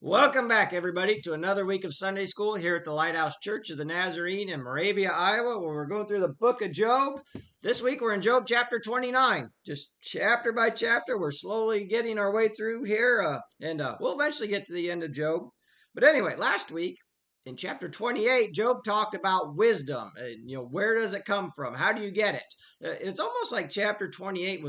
Welcome back, everybody, to another week of Sunday School here at the Lighthouse Church of the Nazarene in Moravia, Iowa, where we're going through the book of Job. This week we're in Job chapter 29. Just chapter by chapter, we're slowly getting our way through here, and we'll eventually get to the end of Job. But anyway, last week in chapter 28, Job talked about wisdom. Where does it come from? How do you get it? It's almost like chapter 28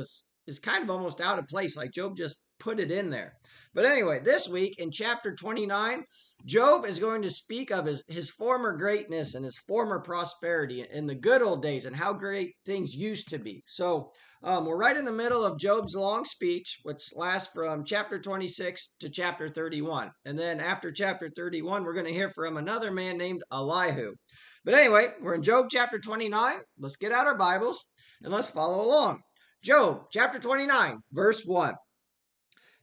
is kind of almost out of place, like Job just put it in there. But anyway, this week in chapter 29, Job is going to speak of his former greatness and his former prosperity in the good old days and how great things used to be. So we're right in the middle of Job's long speech, which lasts from chapter 26 to chapter 31. And then after chapter 31, we're going to hear from another man named Elihu. But anyway, we're in Job chapter 29. Let's get out our Bibles and let's follow along. Job chapter 29, verse 1.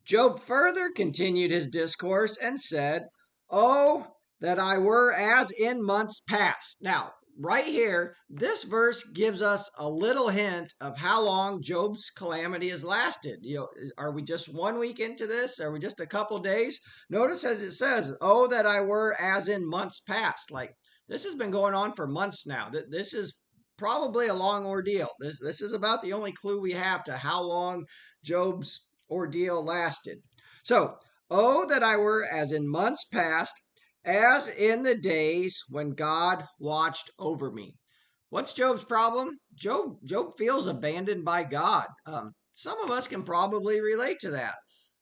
Job further continued his discourse and said, "Oh, that I were as in months past." Now, right here, this verse gives us a little hint of how long Job's calamity has lasted. Are we just 1 week into this? Are we just a couple days? Notice as it says, "Oh, that I were as in months past." Like this has been going on for months now. This is probably a long ordeal. This is about the only clue we have to how long Job's ordeal lasted. So, oh, that I were as in months past, as in the days when God watched over me. What's Job's problem? Job feels abandoned by God. Some of us can probably relate to that.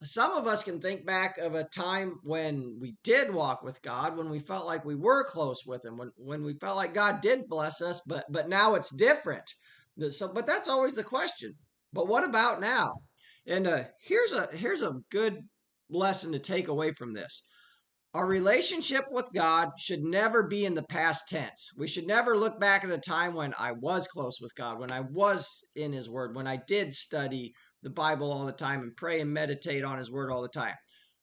Some of us can think back of a time when we did walk with God, when we felt like we were close with Him, when we felt like God did bless us, but now it's different. But that's always the question. But what about now? And here's a good lesson to take away from this. Our relationship with God should never be in the past tense. We should never look back at a time when I was close with God, when I was in His Word, when I did study the Bible all the time and pray and meditate on His Word all the time.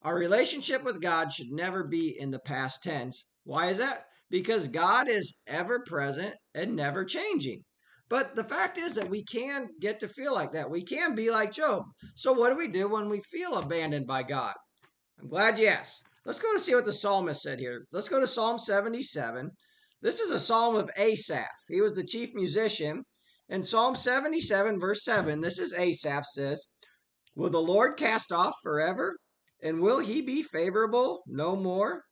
Our relationship with God should never be in the past tense. Why is that? Because God is ever present and never changing. But the fact is that we can get to feel like that. We can be like Job. So, what do we do when we feel abandoned by God? I'm glad you asked. Let's go to see what the psalmist said here. Let's go to Psalm 77. This is a psalm of Asaph. He was the chief musician. In Psalm 77, verse 7, this is Asaph says, "Will the Lord cast off forever? And will he be favorable no more?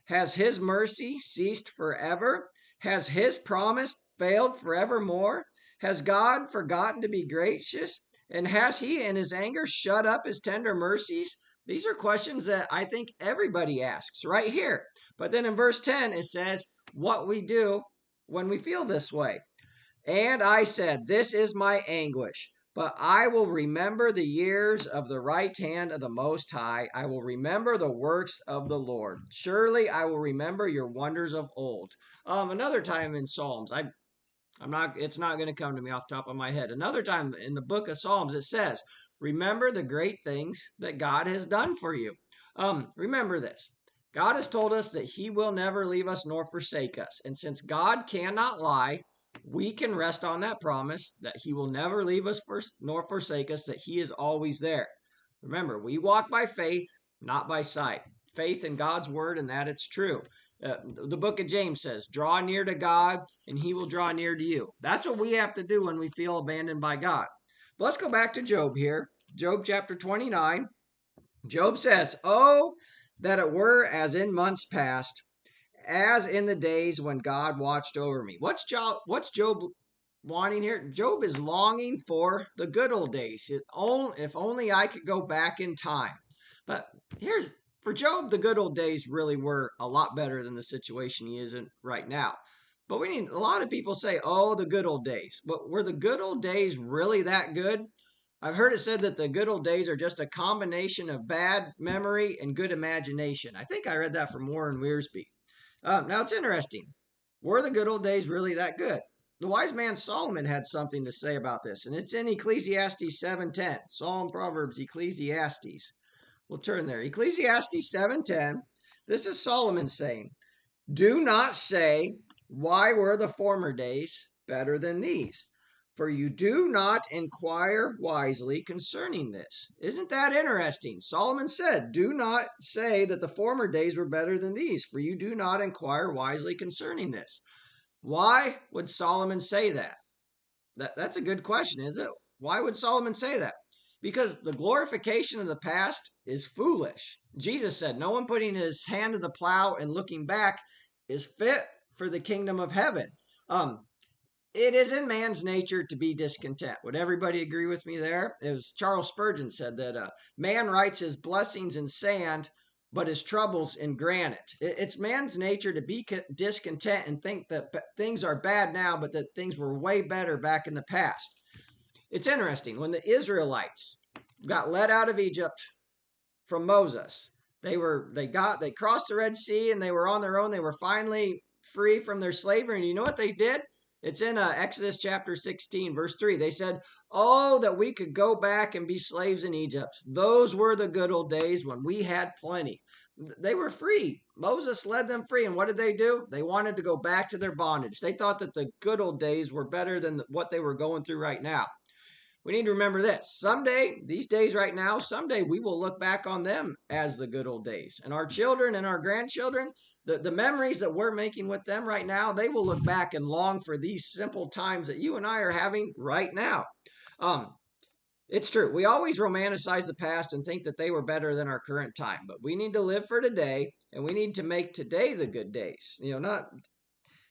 Has his mercy ceased forever? Has his promise failed forevermore? Has God forgotten to be gracious? And has he in his anger shut up his tender mercies?" These are questions that I think everybody asks right here. But then in verse 10, it says what we do when we feel this way. "And I said, This is my anguish. But I will remember the years of the right hand of the Most High. I will remember the works of the Lord. Surely I will remember your wonders of old." Another time in Psalms, I'm not. It's not going to come to me off the top of my head. Another time in the book of Psalms, it says, "Remember the great things that God has done for you." Remember this. God has told us that He will never leave us nor forsake us, and since God cannot lie, we can rest on that promise that He will never leave us nor forsake us. That He is always there. Remember, we walk by faith, not by sight. Faith in God's word, and that it's true. The book of James says, "Draw near to God, and He will draw near to you." That's what we have to do when we feel abandoned by God. But let's go back to Job here. Job chapter 29. Job says, "Oh, that it were as in months past, as in the days when God watched over me." What's Job wanting here? Job is longing for the good old days. If only I could go back in time. But here's for Job, the good old days really were a lot better than the situation he is in right now. But we need a lot of people say, "Oh, the good old days." But were the good old days really that good? I've heard it said that the good old days are just a combination of bad memory and good imagination. I think I read that from Warren Wiersbe. Now it's interesting. Were the good old days really that good? The wise man Solomon had something to say about this, and it's in Ecclesiastes 7:10. Psalm, Proverbs, Ecclesiastes. We'll turn there. Ecclesiastes 7:10. This is Solomon saying, "Do not say, why were the former days better than these? For you do not inquire wisely concerning this. Isn't that interesting? Solomon said, do not say that the former days were better than these, for you do not inquire wisely concerning this. Why would Solomon say that? That's a good question, is it? Why would Solomon say that? Because the glorification of the past is foolish. Jesus said, no one putting his hand to the plow and looking back is fit for the kingdom of heaven. It is in man's nature to be discontent. Would everybody agree with me there? It was Charles Spurgeon said that man writes his blessings in sand, but his troubles in granite. It's man's nature to be discontent and think that things are bad now, but that things were way better back in the past. It's interesting. When the Israelites got led out of Egypt from Moses, they crossed the Red Sea and they were on their own. They were finally free from their slavery. And you know what they did? It's in Exodus chapter 16, verse 3. They said, oh, that we could go back and be slaves in Egypt. Those were the good old days when we had plenty. They were free. Moses led them free. And what did they do? They wanted to go back to their bondage. They thought that the good old days were better than what they were going through right now. We need to remember this. Someday, these days right now, someday we will look back on them as the good old days. And our children and our grandchildren, the memories that we're making with them right now, they will look back and long for these simple times that you and I are having right now. It's true. We always romanticize the past and think that they were better than our current time. But we need to live for today, and we need to make today the good days.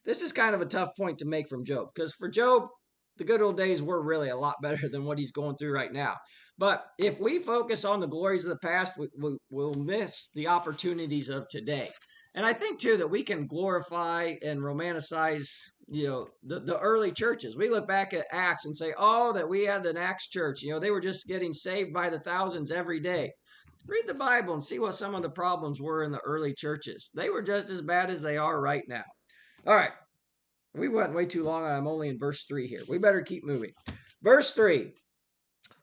This is kind of a tough point to make from Job, because for Job, the good old days were really a lot better than what he's going through right now. But if we focus on the glories of the past, we'll miss the opportunities of today. And I think, too, that we can glorify and romanticize, the early churches. We look back at Acts and say, oh, that we had an Acts church. They were just getting saved by the thousands every day. Read the Bible and see what some of the problems were in the early churches. They were just as bad as they are right now. All right. We went way too long. I'm only in verse 3 here. We better keep moving. Verse 3.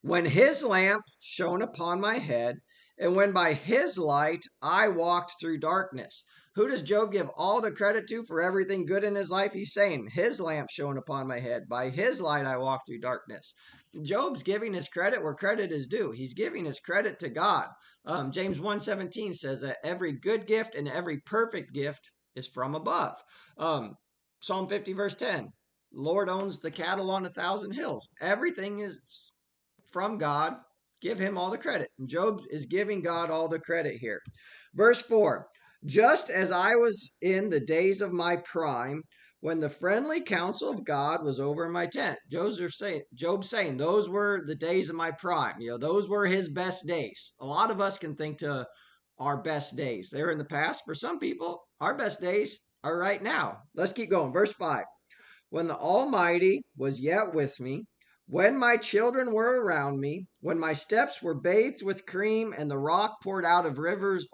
When his lamp shone upon my head, and when by his light I walked through darkness. Who does Job give all the credit to for everything good in his life? He's saying, his lamp shone upon my head. By his light I walked through darkness. Job's giving his credit where credit is due. He's giving his credit to God. James 1:17 says that every good gift and every perfect gift is from above. Psalm 50, verse 10, Lord owns the cattle on 1,000 hills. Everything is from God. Give him all the credit. And Job is giving God all the credit here. Verse 4, just as I was in the days of my prime, when the friendly counsel of God was over my tent. Job's saying, those were the days of my prime. Those were his best days. A lot of us can think to our best days. They're in the past. For some people, our best days are right now. Let's keep going. Verse 5. When the Almighty was yet with me, when my children were around me, when my steps were bathed with cream, and the rock poured out rivers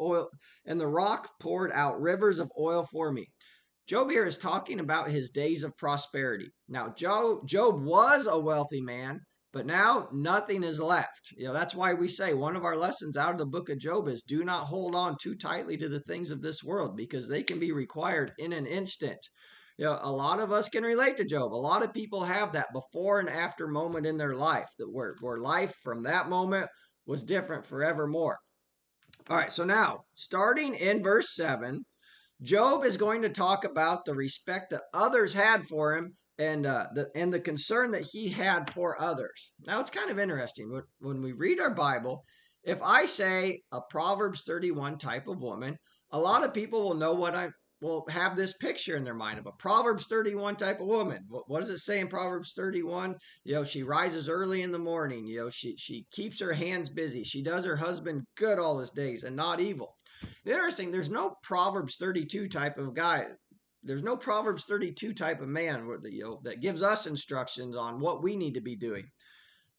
of oil for me. Job here is talking about his days of prosperity. Now, Job was a wealthy man, but now nothing is left. That's why we say one of our lessons out of the book of Job is do not hold on too tightly to the things of this world, because they can be required in an instant. A lot of us can relate to Job. A lot of people have that before and after moment in their life, that where life from that moment was different forevermore. All right, so now, starting in verse 7, Job is going to talk about the respect that others had for him and the concern that he had for others. Now, it's kind of interesting. When we read our Bible, if I say a Proverbs 31 type of woman, a lot of people will know will have this picture in their mind of a Proverbs 31 type of woman. What does it say in Proverbs 31? She rises early in the morning. She keeps her hands busy. She does her husband good all his days and not evil. Interesting, there's no Proverbs 32 type of guy. There's no Proverbs 32 type of man that gives us instructions on what we need to be doing.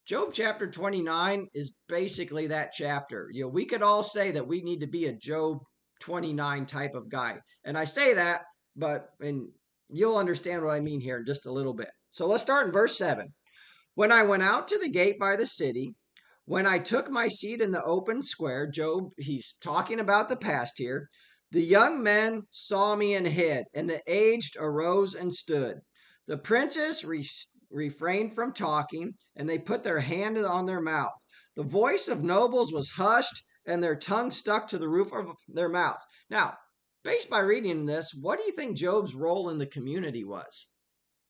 Job chapter 29 is basically that chapter. We could all say that we need to be a Job 29 type of guy. And I say that, and you'll understand what I mean here in just a little bit. So let's start in verse 7. When I went out to the gate by the city, when I took my seat in the open square, Job, he's talking about the past here. The young men saw me and hid, and the aged arose and stood. The princes refrained from talking, and they put their hand on their mouth. The voice of nobles was hushed, and their tongue stuck to the roof of their mouth. Now, based by reading this, what do you think Job's role in the community was?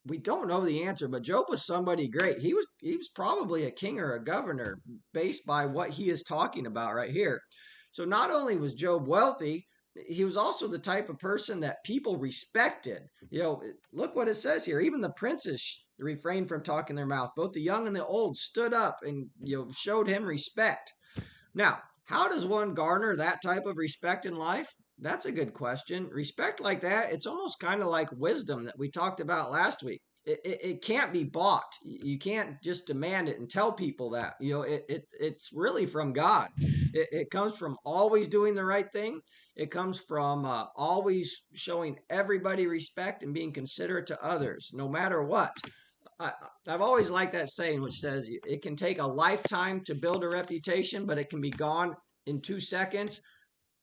We don't know the answer, but Job was somebody great. He was probably a king or a governor based by what he is talking about right here. So not only was Job wealthy, he was also the type of person that people respected. Look what it says here. Even the princes refrained from talking their mouth. Both the young and the old stood up and showed him respect. Now, how does one garner that type of respect in life? That's a good question. Respect like that, it's almost kind of like wisdom that we talked about last week. It can't be bought. You can't just demand it and tell people that. It's really from God. It comes from always doing the right thing. It comes from always showing everybody respect and being considerate to others, no matter what. I, I've always liked that saying, which says it can take a lifetime to build a reputation, but it can be gone in 2 seconds.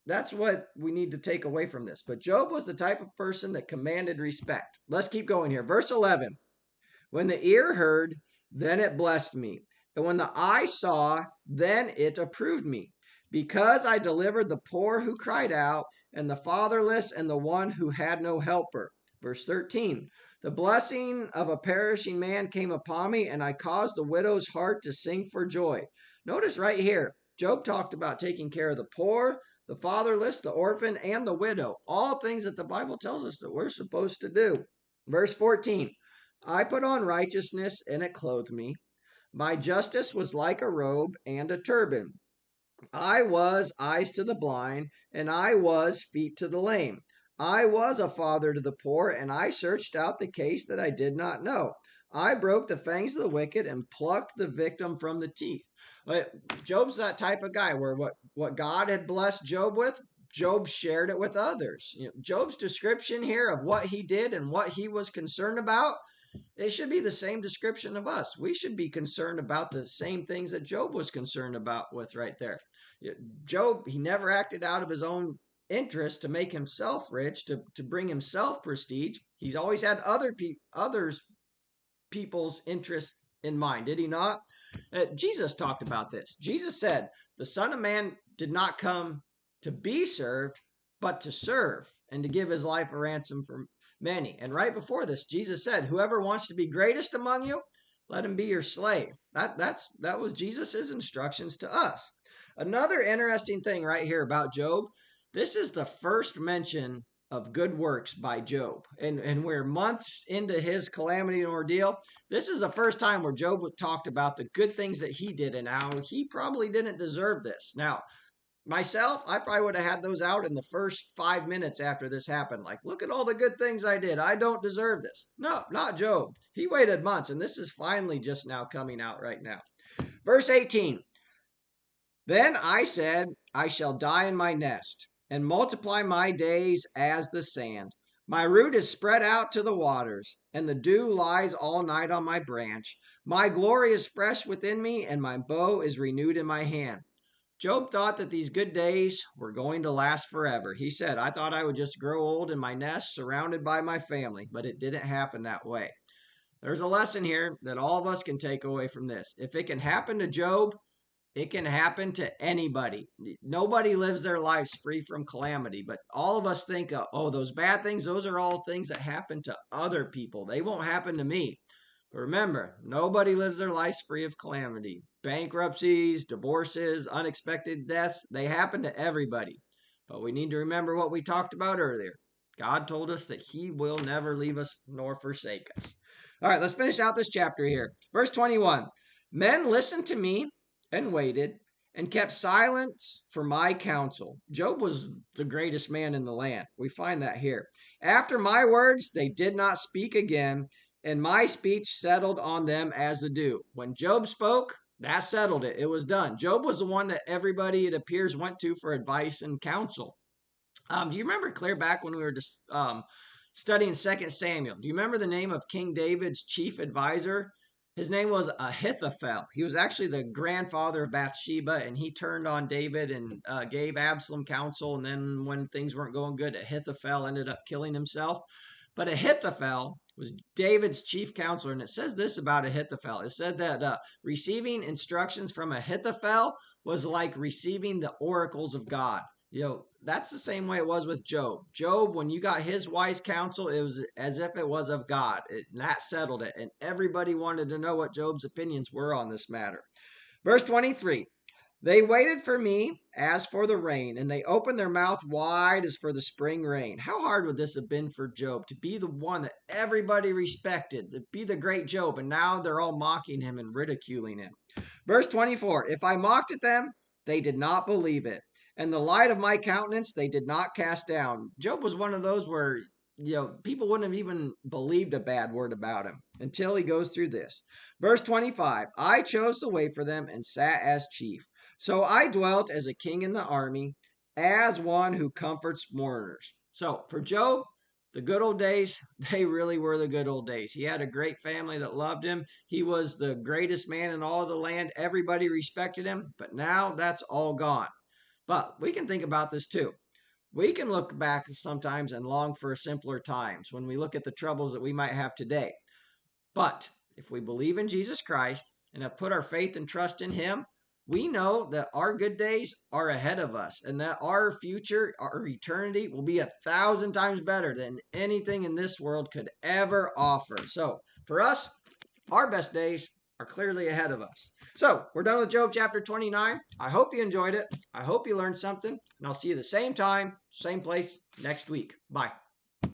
That's what we need to take away from this. But Job was the type of person that commanded respect. Let's keep going here. Verse 11. When the ear heard, then it blessed me. And when the eye saw, then it approved me. Because I delivered the poor who cried out, and the fatherless, and the one who had no helper. Verse 13. The blessing of a perishing man came upon me, and I caused the widow's heart to sing for joy. Notice right here, Job talked about taking care of the poor, the fatherless, the orphan, and the widow. All things that the Bible tells us that we're supposed to do. Verse 14. I put on righteousness, and it clothed me. My justice was like a robe and a turban. I was eyes to the blind, and I was feet to the lame. I was a father to the poor, and I searched out the case that I did not know. I broke the fangs of the wicked and plucked the victim from the teeth. But Job's that type of guy where what God had blessed Job with, Job shared it with others. Job's description here of what he did and what he was concerned about, it should be the same description of us. We should be concerned about the same things that Job was concerned about with right there. Job, he never acted out of his own interest to make himself rich, to bring himself prestige. He's always had others people's interests in mind, did he not? Jesus talked about this. Jesus said, the Son of Man did not come to be served, but to serve and to give his life a ransom for many. And right before this, Jesus said, whoever wants to be greatest among you, let him be your slave. That was Jesus's instructions to us. Another interesting thing right here about Job, this is the first mention of good works by Job. And we're months into his calamity and ordeal. This is the first time where Job talked about the good things that he did and how he probably didn't deserve this. Now, myself, I probably would have had those out in the first 5 minutes after this happened. Like, look at all the good things I did. I don't deserve this. No, not Job. He waited months, and this is finally just now coming out right now. Verse 18. Then I said, I shall die in my nest, and multiply my days as the sand. My root is spread out to the waters, and the dew lies all night on my branch. My glory is fresh within me, and my bow is renewed in my hand. Job thought that these good days were going to last forever. He said, I thought I would just grow old in my nest surrounded by my family, but it didn't happen that way. There's a lesson here that all of us can take away from this. If it can happen to Job, it can happen to anybody. Nobody lives their lives free from calamity, but all of us think, oh, those bad things, those are all things that happen to other people. They won't happen to me. But remember, nobody lives their lives free of calamity. Bankruptcies, divorces, unexpected deaths, they happen to everybody. But we need to remember what we talked about earlier. God told us that he will never leave us nor forsake us. All right, let's finish out this chapter here. Verse 21. Men listened to me and waited and kept silence for my counsel. Job was the greatest man in the land. We find that here. After my words, they did not speak again, and my speech settled on them as the dew. When Job spoke, that settled it. It was done. Job was the one that everybody, it appears, went to for advice and counsel. Do you remember clear back when we were just studying 2 Samuel? Do you remember the name of King David's chief advisor? His name was Ahithophel. He was actually the grandfather of Bathsheba, and he turned on David and gave Absalom counsel. And then when things weren't going good, Ahithophel ended up killing himself. But Ahithophel was David's chief counselor. And it says this about Ahithophel. It said that receiving instructions from Ahithophel was like receiving the oracles of God. That's the same way it was with Job. Job, when you got his wise counsel, it was as if it was of God. And that settled it. And everybody wanted to know what Job's opinions were on this matter. Verse 23. They waited for me as for the rain, and they opened their mouth wide as for the spring rain. How hard would this have been for Job to be the one that everybody respected, to be the great Job, and now they're all mocking him and ridiculing him. Verse 24, if I mocked at them, they did not believe it, and the light of my countenance they did not cast down. Job was one of those where people wouldn't have even believed a bad word about him until he goes through this. Verse 25, I chose the way for them and sat as chief. So I dwelt as a king in the army, as one who comforts mourners. So for Job, the good old days, they really were the good old days. He had a great family that loved him. He was the greatest man in all of the land. Everybody respected him, but now that's all gone. But we can think about this too. We can look back sometimes and long for simpler times when we look at the troubles that we might have today. But if we believe in Jesus Christ and have put our faith and trust in him, we know that our good days are ahead of us and that our future, our eternity will be 1,000 times better than anything in this world could ever offer. So for us, our best days are clearly ahead of us. So we're done with Job chapter 29. I hope you enjoyed it. I hope you learned something, and I'll see you the same time, same place next week. Bye.